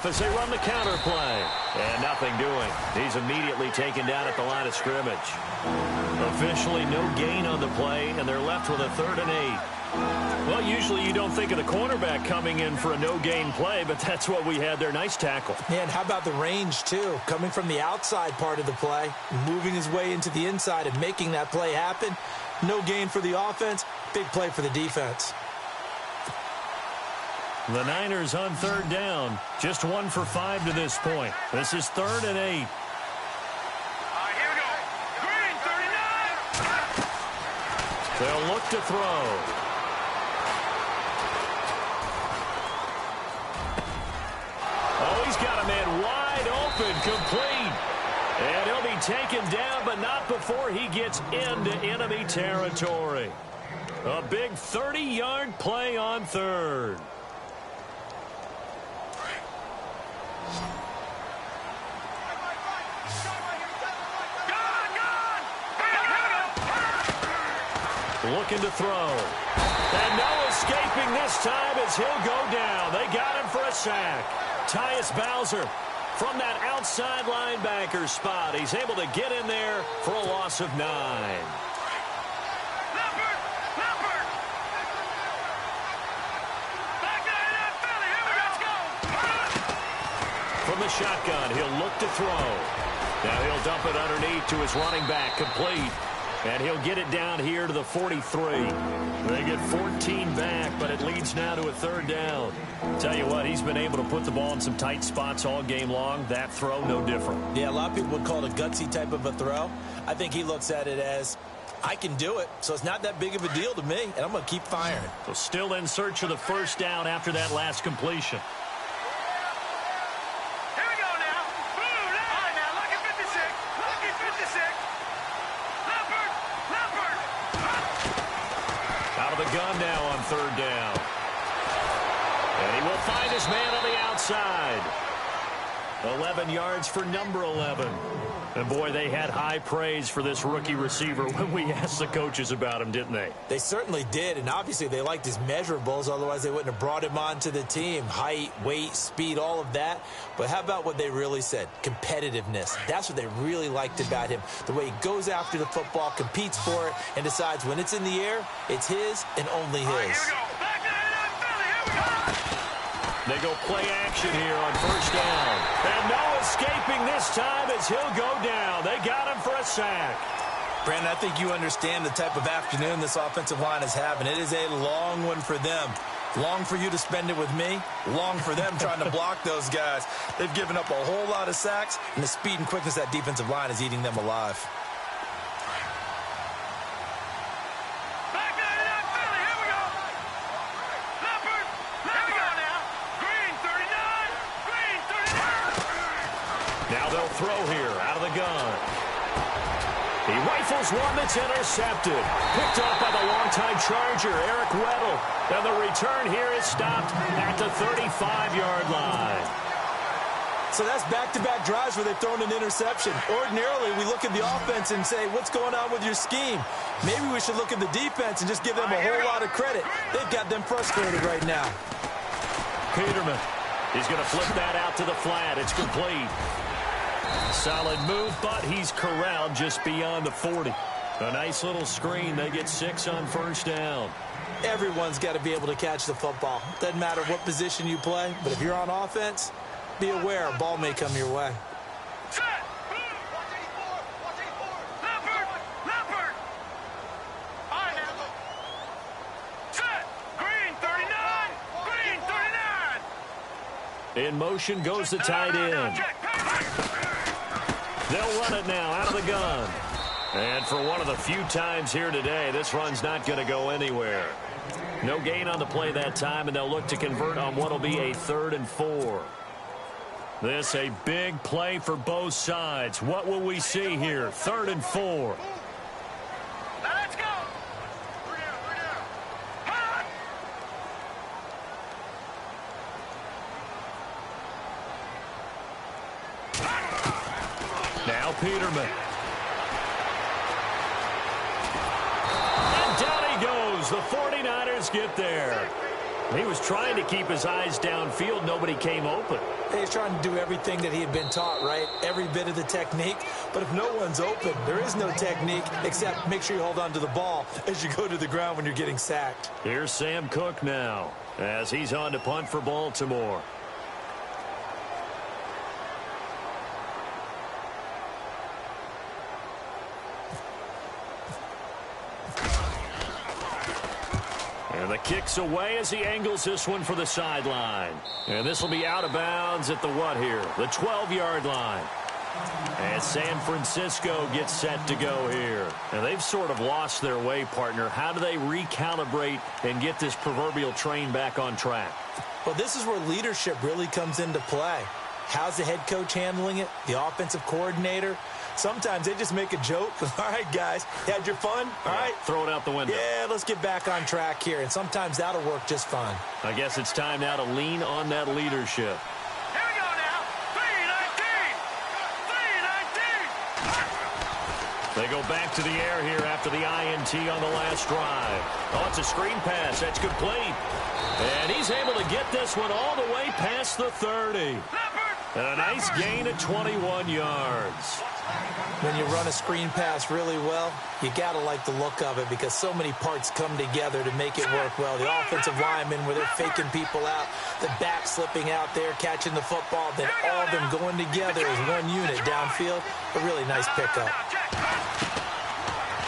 As they run the counter play. And nothing doing. He's immediately taken down at the line of scrimmage. Officially no gain on the play, and they're left with a 3rd and 8. Well, usually you don't think of the cornerback coming in for a no-gain play, but that's what we had there. Nice tackle. Man, how about the range, too? Coming from the outside part of the play, moving his way into the inside and making that play happen. No gain for the offense, big play for the defense. The Niners on 3rd down. Just 1 for 5 to this point. This is 3rd and 8. Here we go. Green, 39. They'll look to throw. Oh, he's got a man wide open, complete. And he'll be taken down, but not before he gets into enemy territory. A big 30-yard play on 3rd. looking to throw. And no escaping this time as he'll go down. They got him for a sack. Tyus Bowser from that outside linebacker spot. He's able to get in there for a loss of 9. From the shotgun, he'll look to throw. Now he'll dump it underneath to his running back, complete. And he'll get it down here to the 43. They get 14 back, but it leads now to a 3rd down. Tell you what, he's been able to put the ball in some tight spots all game long. That throw, no different. Yeah, a lot of people would call it a gutsy type of a throw. I think he looks at it as, I can do it, so it's not that big of a deal to me, and I'm going to keep firing. So still in search of the 1st down after that last completion. Gun now on 3rd down. And he will find his man on the outside. 11 yards for number 11. And, boy, they had high praise for this rookie receiver when we asked the coaches about him, didn't they? They certainly did, and obviously they liked his measurables. Otherwise, they wouldn't have brought him onto the team. Height, weight, speed, all of that. But how about what they really said? Competitiveness. That's what they really liked about him. The way he goes after the football, competes for it, and decides when it's in the air, it's his and only his. Right, here we go. Back to the NFL. Here we go. They go play action here on 1st down. And no escaping this time as he'll go down. They got him for a sack. Brandon, I think you understand the type of afternoon this offensive line is having. It is a long one for them. Long for you to spend it with me. Long for them trying to block those guys. They've given up a whole lot of sacks, and the speed and quickness of that defensive line is eating them alive. Throw here out of the gun. He rifles one that's intercepted. Picked off by the longtime Charger, Eric Weddle. And the return here is stopped at the 35-yard line. So that's back-to-back drives where they've thrown an interception. Ordinarily, we look at the offense and say, what's going on with your scheme? Maybe we should look at the defense and just give them a whole lot of credit. They've got them frustrated right now. Peterman, he's going to flip that out to the flat. It's complete. Solid move, but he's corralled just beyond the 40. A nice little screen. They get 6 on 1st down. Everyone's got to be able to catch the football. Doesn't matter what position you play, but if you're on offense, be aware a ball may come your way. Set. Leopard. All right, now. Set. Green 39. Green 39. In motion goes the tight end. They'll run it now out of the gun. And for one of the few times here today, this run's not going to go anywhere. No gain on the play that time, and they'll look to convert on what will be a 3rd and 4. This a big play for both sides. What will we see here? 3rd and 4. Now let's go. 3 down. Hot. Now Peterman. And down he goes. The 49ers get there. He was trying to keep his eyes downfield. Nobody came open. He's trying to do everything that he had been taught, right? Every bit of the technique. But if no one's open, there is no technique except make sure you hold on to the ball as you go to the ground when you're getting sacked. Here's Sam Cook now as he's on to punt for Baltimore. And the kick's away as he angles this one for the sideline. And this will be out of bounds at the what here? The 12-yard line. And San Francisco gets set to go here. And they've sort of lost their way, partner. How do they recalibrate and get this proverbial train back on track? Well, this is where leadership really comes into play. How's the head coach handling it? The offensive coordinator? Sometimes they just make a joke. All right, guys, had your fun? All right. Throw it out the window. Yeah, let's get back on track here. And sometimes that'll work just fine. I guess it's time now to lean on that leadership. Here we go now. 3-19. 3-19. They go back to the air here after the INT on the last drive. Oh, it's a screen pass. That's complete. And he's able to get this one all the way past the 30. And a nice gain of 21 yards. When you run a screen pass really well, you got to like the look of it because so many parts come together to make it work well. The offensive linemen where they're faking people out, the back slipping out there, catching the football, then all of them going together as one unit downfield. A really nice pickup.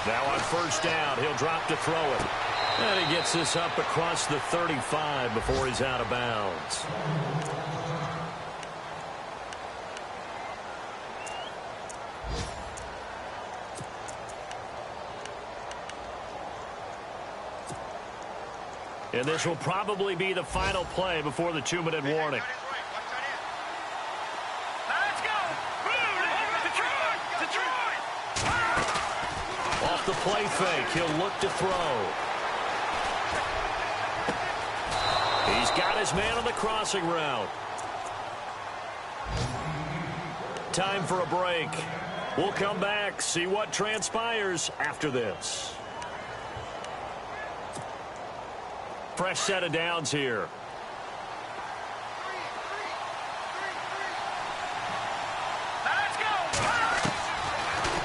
Now on first down, he'll drop to throw it. And he gets this up across the 35 before he's out of bounds. And this will probably be the final play before the 2-minute warning. Let's go! Detroit! Off the play fake, he'll look to throw. He's got his man on the crossing route. Time for a break. We'll come back, see what transpires after this. Fresh set of downs here. Let's go!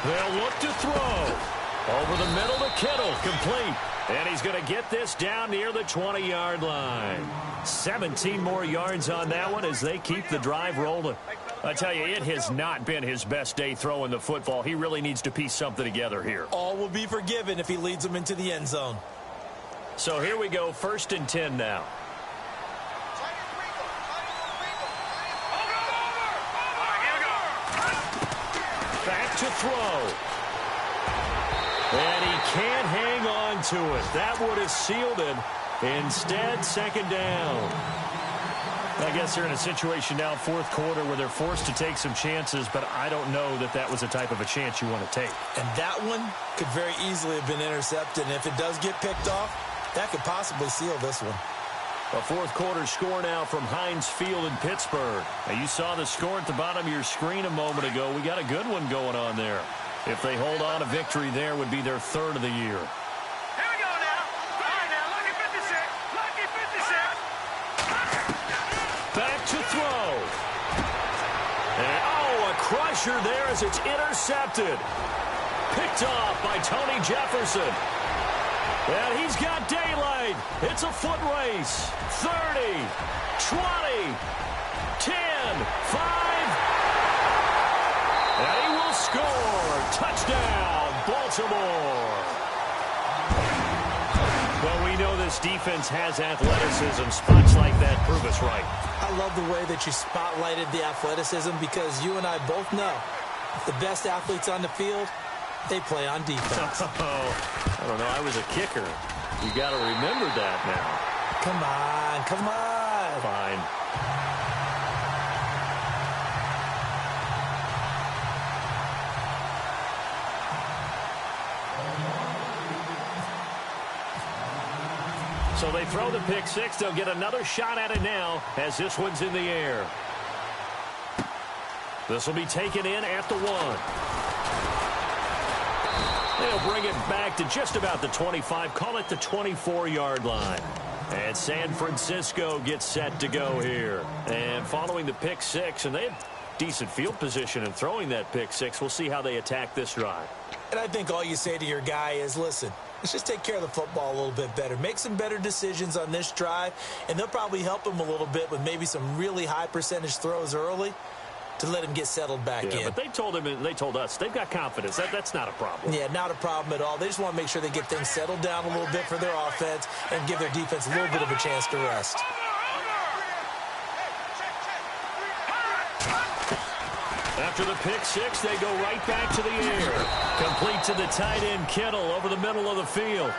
They'll look to throw. Over the middle to Kittle, complete. And he's going to get this down near the 20-yard line. 17 more yards on that one as they keep the drive rolling. I tell you, it has not been his best day throwing the football. He really needs to piece something together here. All will be forgiven if he leads them into the end zone. So here we go, 1st and 10 now. Back to throw. And he can't hang on to it. That would have sealed it. Instead, 2nd down. I guess they're in a situation now, 4th quarter, where they're forced to take some chances, but I don't know that that was the type of a chance you want to take. And that one could very easily have been intercepted. And if it does get picked off, that could possibly seal this one. A 4th quarter score now from Heinz Field in Pittsburgh. Now, you saw the score at the bottom of your screen a moment ago. We got a good one going on there. If they hold on, a victory there would be their 3rd of the year. Here we go now. All right now, lucky 56. Lucky 56. Back to throw. And, oh, a crusher there as it's intercepted. Picked off by Tony Jefferson. And he's got daylight. It's a foot race. 30, 20, 10, 5. And he will score. Touchdown, Baltimore. Well, we know this defense has athleticism. Spots like that prove us right. I love the way that you spotlighted the athleticism because you and I both know the best athletes on the field, they play on defense. I don't know. I was a kicker. You got to remember that now. Come on, come on. Fine. So they throw the pick six. They'll get another shot at it now as this one's in the air. This will be taken in at the 1. They'll bring it back to just about the 25. Call it the 24-yard line. And San Francisco gets set to go here. And following the pick six, and they have decent field position in throwing that pick six. We'll see how they attack this drive. And I think all you say to your guy is, listen, let's just take care of the football a little bit better. Make some better decisions on this drive, and they'll probably help him a little bit with maybe some really high percentage throws early to let him get settled back in. But they told him, and they told us, they've got confidence. That's not a problem. Yeah, not a problem at all. They just want to make sure they get things settled down a little bit for their offense and give their defense a little bit of a chance to rest. After the pick six, they go right back to the air. Complete to the tight end, Kittle, over the middle of the field.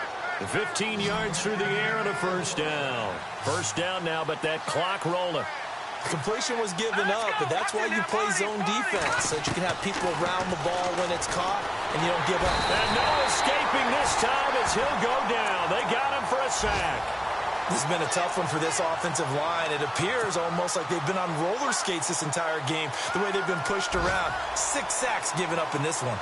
15 yards through the air and a first down. First down now, but that clock rolling. Completion was given up, but that's why you play zone defense, so that you can have people around the ball when it's caught, and you don't give up. And no escaping this time as he'll go down. They got him for a sack. This has been a tough one for this offensive line. It appears almost like they've been on roller skates this entire game, the way they've been pushed around. 6 sacks given up in this one.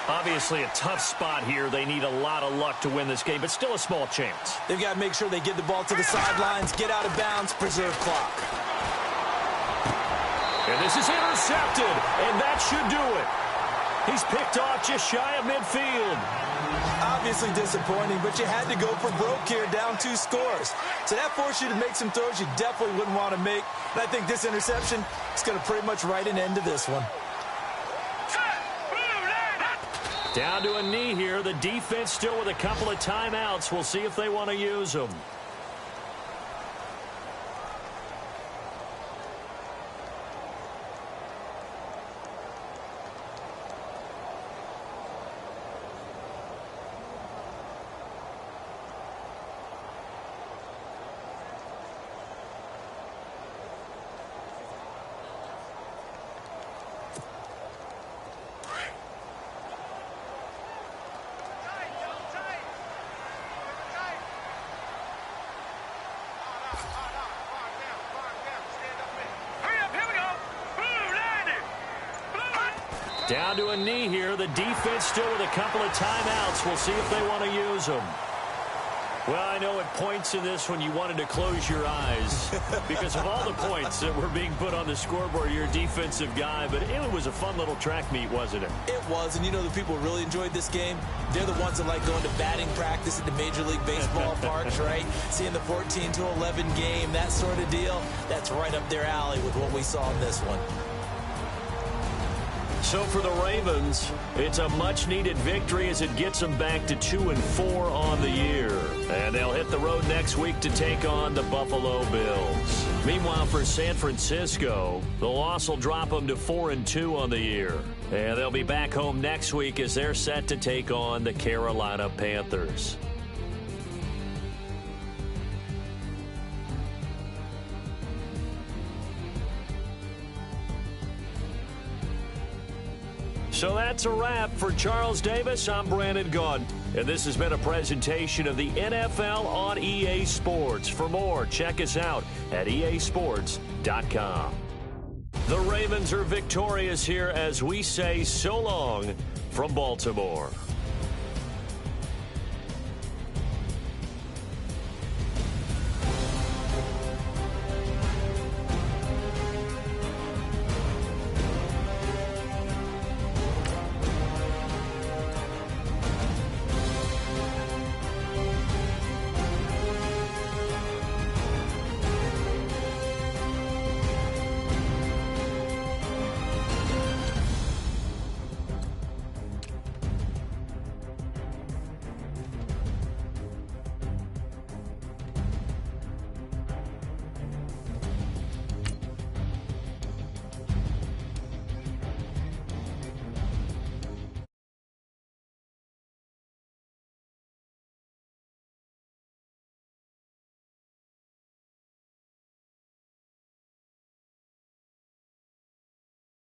Obviously a tough spot here. They need a lot of luck to win this game, but still a small chance. They've got to make sure they get the ball to the sidelines, get out of bounds, preserve clock. And this is intercepted, and that should do it. He's picked off just shy of midfield. Obviously disappointing, but you had to go for broke here, down 2 scores. So that forced you to make some throws you definitely wouldn't want to make. And I think this interception is going to pretty much write an end to this one. Down to a knee here. The defense still with a couple of timeouts. We'll see if they want to use them. Down to a knee here. The defense still with a couple of timeouts. We'll see if they want to use them. Well, I know at points in this one you wanted to close your eyes because of all the points that were being put on the scoreboard. You're a defensive guy, but it was a fun little track meet, wasn't it? It was, and you know the people who really enjoyed this game? They're the ones that like going to batting practice at the Major League Baseball parks, right? Seeing the 14-11 game, that sort of deal. That's right up their alley with what we saw in this one. So for the Ravens, it's a much-needed victory as it gets them back to 2-4 on the year. And they'll hit the road next week to take on the Buffalo Bills. Meanwhile, for San Francisco, the loss will drop them to 4-2 on the year. And they'll be back home next week as they're set to take on the Carolina Panthers. So that's a wrap. For Charles Davis, I'm Brandon Gaudin. And this has been a presentation of the NFL on EA Sports. For more, check us out at easports.com. The Ravens are victorious here as we say so long from Baltimore.